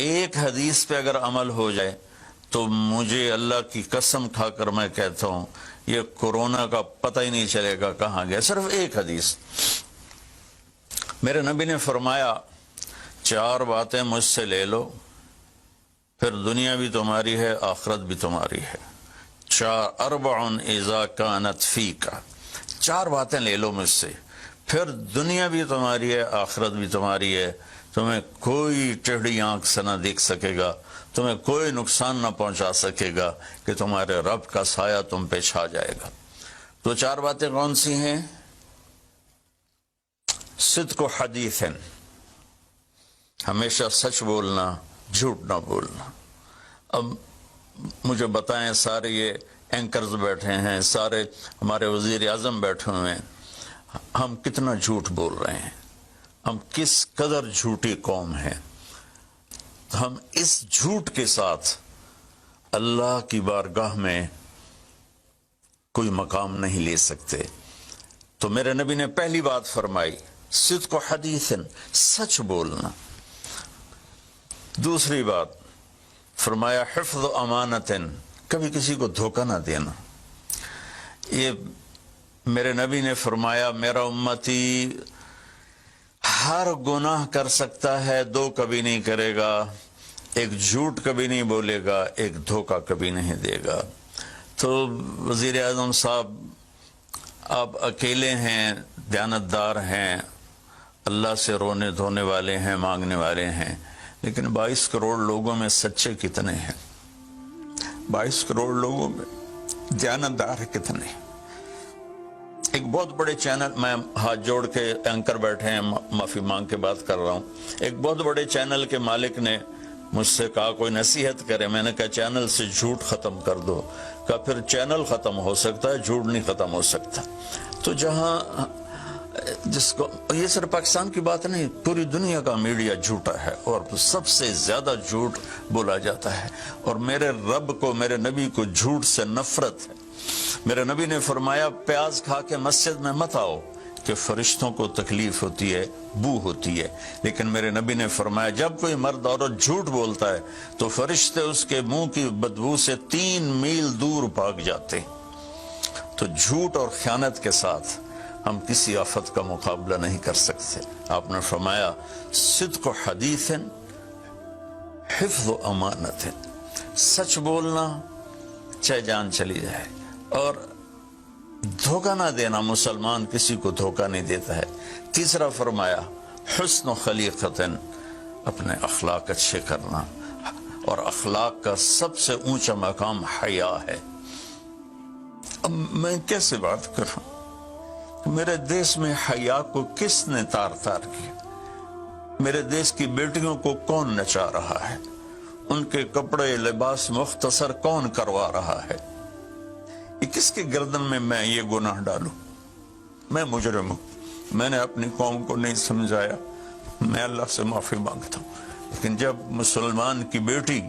ایک حدیث پہ اگر عمل ہو جائے تو مجھے اللہ کی قسم کھا کر میں کہتا ہوں یہ کورونا کا پتہ ہی نہیں چلے گا کہاں گیا. صرف ایک حدیث. میرے نبی نے فرمایا 4 باتیں مجھ سے لے لو پھر دنیا بھی تمہاری ہے آخرت بھی تمہاری ہے. 4 اذا کانت فیک. 4 باتیں لے لو مجھ سے پھر دنیا بھی تمہاری ہے آخرت بھی تمہاری ہے. تمہیں کوئی ٹیڑھی آنکھ سے نہ دیکھ سکے گا, تمہیں کوئی نقصان نہ پہنچا سکے گا کہ تمہارے رب کا سایہ تم پہ چھا جائے گا. تو 4 باتیں کون سی ہیں؟ صدق و حدیث، ہمیشہ سچ بولنا، جھوٹ نہ بولنا. اب مجھے بتائیں، سارے یہ اینکرز بیٹھے ہیں، سارے ہمارے وزیر اعظم بیٹھے ہوئے ہیں، ہم کتنا جھوٹ بول رہے ہیں؟ ہم کس قدر جھوٹی قوم ہیں؟ ہم اس جھوٹ کے ساتھ اللہ کی بارگاہ میں کوئی مقام نہیں لے سکتے. تو میرے نبی نے پہلی بات فرمائی صدق و حدیث، سچ بولنا. دوسری بات فرمایا حفظ و امانت، کبھی کسی کو دھوکہ نہ دینا. یہ میرے نبی نے فرمایا میرا امتی ہر گناہ کر سکتا ہے، 2 کبھی نہیں کرے گا، ایک جھوٹ کبھی نہیں بولے گا، ایک دھوکہ کبھی نہیں دے گا. تو وزیر اعظم صاحب آپ اکیلے ہیں، دیانتدار ہیں، اللہ سے رونے دھونے والے ہیں، مانگنے والے ہیں، لیکن 22 کروڑ لوگوں میں سچے کتنے ہیں؟ 22 کروڑ لوگوں میں دیانتدار کتنے ہیں؟ ایک بہت بڑے چینل، میں ہاتھ جوڑ کے اینکر بیٹھے ہیں، معافی مانگ کے بات کر رہا ہوں، ایک بہت بڑے چینل کے مالک نے مجھ سے کہا کوئی نصیحت کرے. میں نے کہا چینل سے جھوٹ ختم کر دو. کہا پھر چینل ختم ہو سکتا ہے، جھوٹ نہیں ختم ہو سکتا. تو جہاں جس کو، یہ صرف پاکستان کی بات نہیں، پوری دنیا کا میڈیا جھوٹا ہے اور سب سے زیادہ جھوٹ بولا جاتا ہے. اور میرے رب کو، میرے نبی کو جھوٹ سے نفرت ہے. میرے نبی نے فرمایا پیاز کھا کے مسجد میں مت آؤ کہ فرشتوں کو تکلیف ہوتی ہے، بو ہوتی ہے. لیکن میرے نبی نے فرمایا جب کوئی مرد عورت جھوٹ بولتا ہے تو فرشتے اس کے منہ کی بدبو سے 3 میل دور بھاگ جاتے. تو جھوٹ اور خیانت کے ساتھ ہم کسی آفت کا مقابلہ نہیں کر سکتے. آپ نے فرمایا صدق و حدیث، حفظ و امانت، سچ بولنا چاہے جان چلی جائے، اور دھوکہ نہ دینا. مسلمان کسی کو دھوکہ نہیں دیتا ہے. تیسرا فرمایا حسن و خلیقت، اپنے اخلاق اچھے کرنا، اور اخلاق کا سب سے اونچا مقام حیا ہے. اب میں کیسے بات کروں؟ میرے دیش میں حیا کو کس نے تار تار کیا؟ میرے دیش کی بیٹیوں کو کون نچا رہا ہے؟ ان کے کپڑے لباس مختصر کون کروا رہا ہے؟ یہ کس کے گردن میں یہ گناہ ڈالوں؟ میں مجرم ہوں، میں نے اپنی قوم کو نہیں سمجھایا، میں اللہ سے معافی مانگتا ہوں. لیکن جب مسلمان کی بیٹی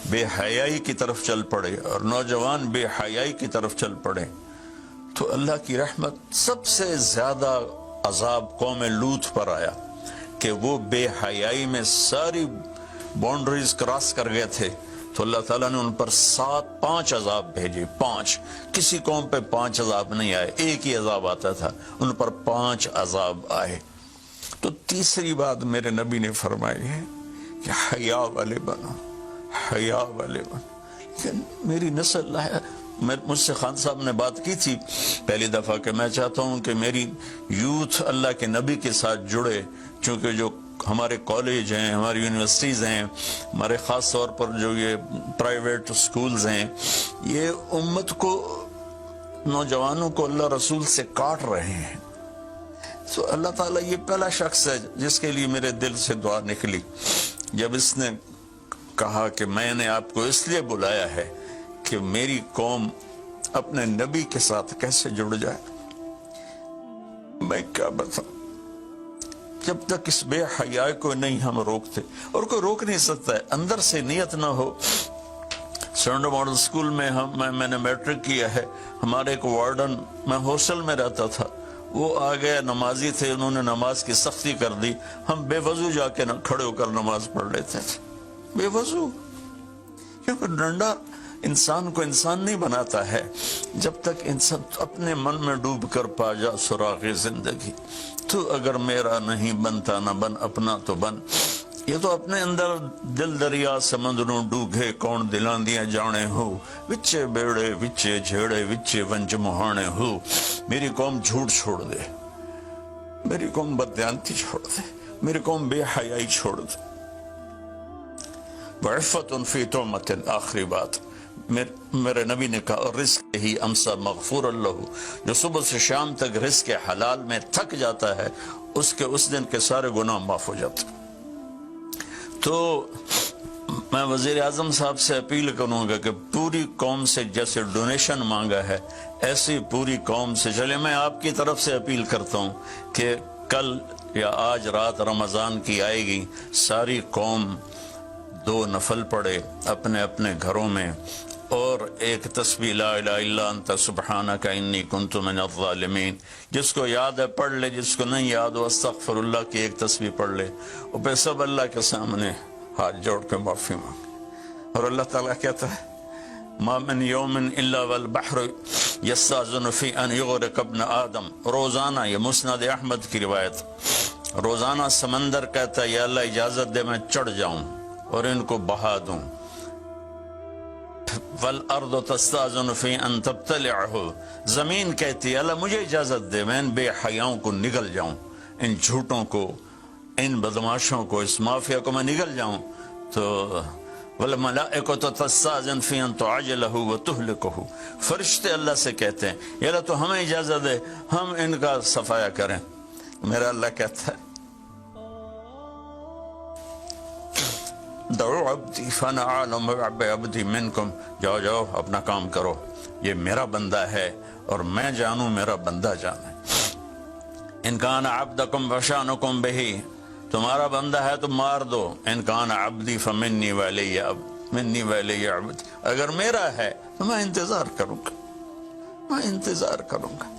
بے حیائی کی طرف چل پڑے اور نوجوان بے حیائی کی طرف چل پڑے تو اللہ کی رحمت. سب سے زیادہ عذاب قوم لوط پر آیا کہ وہ بے حیائی میں ساری باؤنڈریز کراس کر گئے تھے، تو اللہ تعالیٰ نے ان پر 5 عذاب بھیجے. 5، کسی قوم پہ 5 عذاب نہیں آئے، ایک ہی عذاب آتا تھا، ان پر 5 عذاب آئے. تو تیسری بات میرے نبی نے فرمائی ہے کہ حیا والے بنو، حیا والے بنو. میری نسل ہے، مجھ سے خان صاحب نے بات کی تھی پہلی دفعہ کہ میں چاہتا ہوں کہ میری یوتھ اللہ کے نبی کے ساتھ جڑے، چونکہ جو ہمارے کالج ہیں، ہماری یونیورسٹیز ہیں، ہمارے خاص طور پر جو یہ پرائیویٹ سکولز ہیں، یہ امت کو، نوجوانوں کو اللہ رسول سے کاٹ رہے ہیں. تو اللہ تعالیٰ یہ پہلا شخص ہے جس کے لیے میرے دل سے دعا نکلی جب اس نے کہا کہ میں نے آپ کو اس لیے بلایا ہے کہ میری قوم اپنے نبی کے ساتھ کیسے جڑ جائے. میں کیا بتاؤں، جب تک اس بے حیائی کو نہیں ہم روکتے، اور کوئی روک نہیں سکتا ہے، اندر سے نیت نہ ہو. سرنڈر ماڈل سکول میں میں نے میٹرک کیا ہے. ہمارے ایک وارڈن، میں ہاسٹل میں رہتا تھا، وہ آ گئے، نمازی تھے، انہوں نے نماز کی سختی کر دی، ہم بے وضو جا کے کھڑے ہو کر نماز پڑھ لیتے تھے. بے وضو، کیونکہ ڈنڈا انسان کو انسان نہیں بناتا ہے جب تک انسان اپنے من میں ڈوب کر پا جا سراغ زندگی۔ تو اگر میرا نہیں بنتا نہ بن، اپنا تو بن۔ یہ تو اپنے اندر دل دریا سمندروں ڈوگے کون دلان دیا جانے ہو، وچے بیڑے وچے جھیڑے وچے ونج مہانے ہو۔ میری قوم جھوٹ چھوڑ دے، میری قوم بددیانتی چھوڑ دے، میری قوم بے حیائی چھوڑ دے۔ وعفت فی طعمت، آخری بات میرے نبی نے کہا، رزق ہی امسا مغفور اللہ، جو صبح سے شام تک رزق حلال میں تھک جاتا ہے اس کے اس دن کے سارے گناہ معاف ہو جاتے۔ تو میں وزیر اعظم صاحب سے اپیل کروں گا کہ پوری قوم سے جیسے ڈونیشن مانگا ہے ایسی پوری قوم سے چلے۔ میں آپ کی طرف سے اپیل کرتا ہوں کہ کل یا آج رات رمضان کی آئے گی، ساری قوم 2 نفل پڑھے اپنے اپنے گھروں میں، اور ایک تسبیح لا الہ الا انت سبحانک انی کنت من الظالمین، جس کو یاد ہے پڑھ لے، جس کو نہیں یاد ہو استغفر اللہ کی ایک تسبیح پڑھ لے، اور پھر سب اللہ کے سامنے ہاتھ جوڑ کے معافی مانگے۔ اور اللہ تعالیٰ کہتا ہے ما من یوم الا والبحر یستاذن فی ان یغرق ابن آدم، روزانہ، یہ مسند احمد کی روایت، روزانہ سمندر کہتا ہے یا اللہ اجازت دے میں چڑھ جاؤں اور ان کو بہا دوں۔ والارض تستاذن فی ان تبتلعہ، زمین کہتی ہے اللہ مجھے اجازت دے میں ان بے حیاؤں کو نگل جاؤں، ان جھوٹوں کو، ان بدماشوں کو، اس مافیا کو میں نگل جاؤں۔ تو والملائکۃ تستاذن فی ان تعجلہ وتہلکہ، فرشتے اللہ سے کہتے ہیں یا اللہ تو ہمیں اجازت دے ہم ان کا صفایا کریں۔ میرا اللہ کہتا ہے دعو عبدی فانا عالم بعبدی منکم، جاؤ جاؤ اپنا کام کرو، یہ میرا بندہ ہے اور میں جانوں میرا بندہ جانے۔ ان کان عبدکم فشانکم بہی، تمہارا بندہ ہے تو مار دو، ان کان عبدی فمنی ولی عبد، اگر میرا ہے تو میں انتظار کروں گا، میں انتظار کروں گا۔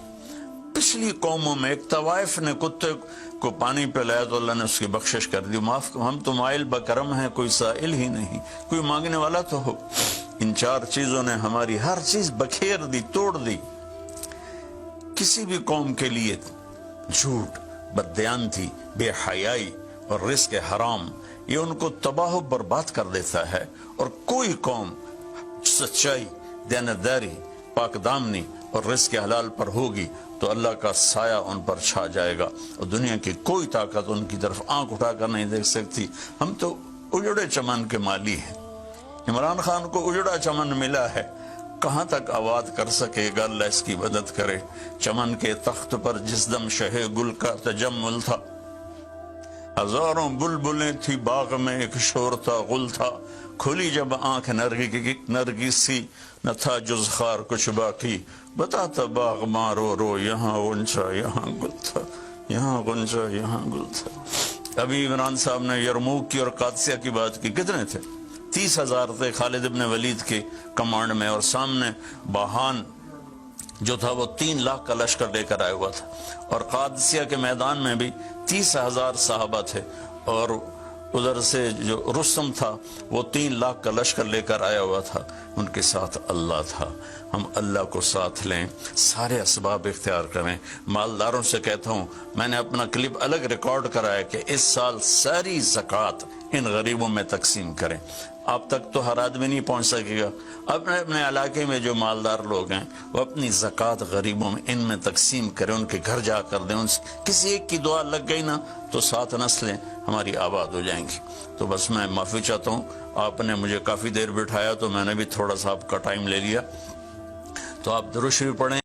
پچھلی قوموں میں ایک طوائف نے کتے کو پانی پلایا تو اللہ نے اس کی بخشش کر دی، معاف کرو، ہم تو مائل بکرم ہیں، کوئی سائل ہی نہیں، کوئی مانگنے والا تو ہو۔ ان 4 چیزوں نے ہماری ہر چیز بکھیر دی، توڑ دی۔ کسی بھی قوم کے لیے جھوٹ، بددیانتی، بے حیائی اور رزق حرام یہ ان کو تباہ و برباد کر دیتا ہے، اور کوئی قوم سچائی، دیانتداری، پاک دامنی اور رزق حلال پر ہوگی تو اللہ کا سایہ ان پر چھا جائے گا، اور دنیا کی کوئی طاقت ان کی طرف آنکھ اٹھا کر نہیں دیکھ سکتی۔ ہم تو اجڑے چمن کے مالی ہیں، عمران خان کو اجڑا چمن ملا ہے، کہاں تک آباد کر سکے گا، اللہ اس کی مدد کرے۔ چمن کے تخت پر جس دم شہ گل کا تجمل تھا، ہزاروں بلبلیں تھی باغ میں، ایک شور تھا، غل تھا، کھلی جب آنکھ نرگسی نہ تھا جز خار کچھ باقی، بتاتا باغ مارو رو، یہاں غنچہ یہاں گل تھا، یہاں غنچہ یہاں گل تھا۔ ابھی عمران صاحب نے یرموک کی اور قادسیہ کی بات کی، کتنے تھے؟ 30,000 تھے خالد ابن ولید کے کمانڈ میں، اور سامنے باہان جو تھا وہ 3 لاکھ کا لشکر لے کر آیا ہوا تھا، اور قادسیہ کے میدان میں بھی 30,000 صحابہ تھے، اور ادھر سے جو رستم تھا وہ 3 لاکھ کا لشکر لے کر آیا ہوا تھا، ان کے ساتھ اللہ تھا۔ ہم اللہ کو ساتھ لیں، سارے اسباب اختیار کریں۔ مالداروں سے کہتا ہوں، میں نے اپنا کلپ الگ ریکارڈ کرا ہے کہ اس سال ساری زکوٰۃ ان غریبوں میں تقسیم کریں۔ آپ تک تو ہر آدمی نہیں پہنچ سکے گا، اپنے اپنے علاقے میں جو مالدار لوگ ہیں وہ اپنی زکوٰۃ غریبوں میں ان میں تقسیم کریں، ان کے گھر جا کر دیں۔ کسی ایک کی دعا لگ گئی نا تو 7 نسلیں ہماری آباد ہو جائیں گی۔ تو بس میں معافی چاہتا ہوں، آپ نے مجھے کافی دیر بٹھایا تو میں نے بھی تھوڑا سا آپ کا ٹائم لے لیا، تو آپ درود شریف پڑھیں۔